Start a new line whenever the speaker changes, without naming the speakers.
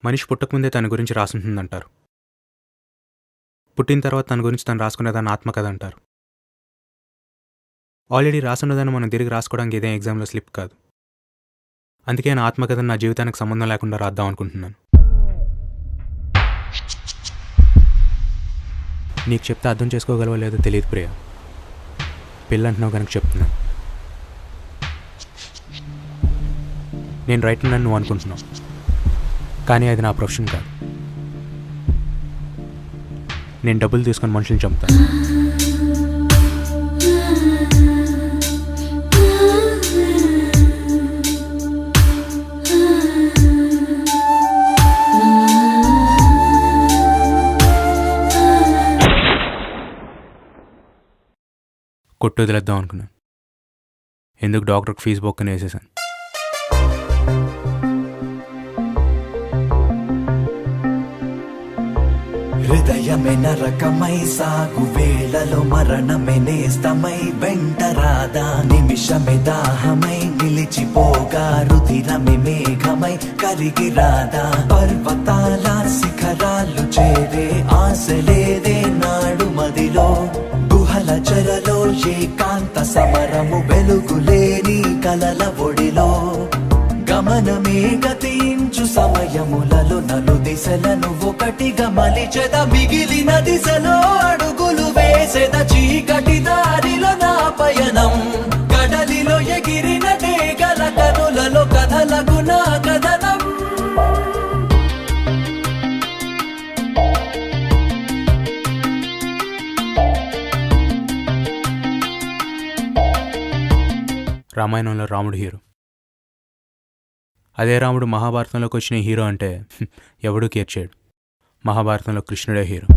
మనిషి పుట్టకముందే తన గురించి రాసుంటుందంటారు. పుట్టిన తర్వాత తన గురించి తను రాసుకునేదాన్ని ఆత్మకథ అంటారు. ఆల్రెడీ రాసున్నదాన్ని మనం తిరిగి రాసుకోవడానికి ఇదే ఎగ్జామ్లో స్లిప్ కాదు. అందుకే నా ఆత్మకథను నా జీవితానికి సంబంధం లేకుండా రాద్దాం అనుకుంటున్నాను. నీకు చెప్తే అర్థం చేసుకోగలవో లేదో తెలియదు ప్రియ. పెళ్ళంటున్నావు కనుక చెప్తున్నాను. నేను రైటర్ అని నువ్వు అనుకుంటున్నావు, కానీ అది నా ప్రొఫెషన్ కాదు. నేను డబ్బులు తీసుకొని మనుషుల్ని చంపుతాను. కొట్టు వదిలేద్దాం అనుకున్నాను. ఎందుకు డాక్టర్కి ఫీజు బొక్కని వేసేసాను.
హృదయమే నరకమై సాగు వేళలో మరణమే నేస్తమై వెంట రాదా, నిమిషమే దాహమై నిలిచిపోగా రుధిరమే మేఘమై కరిగి రాదా, పర్వతాల శిఖరాలు చేరే ఆశ లేదే నాడు మదిలో, గుహల చెరలో ఏకాంత సమరము వెలుగులేని కలల ఒడిలో, గమనమే గతించు సమయములలో నలు దిశలను ఒకటిగా మలిచెద, మిగిలిన దిశలో అడుగులు వేసెద, చీకటి దారిలో నా పయనం, కడలిలో ఎగిరిన గల కనులలో కథలకు నా కథనం.
రామాయణంలో రాముడు హీరో. అదే రాముడు మహాభారతంలోకి వచ్చిన హీరో అంటే ఎవడూ కేర్ చేయడు. మహాభారతంలో కృష్ణుడే హీరో.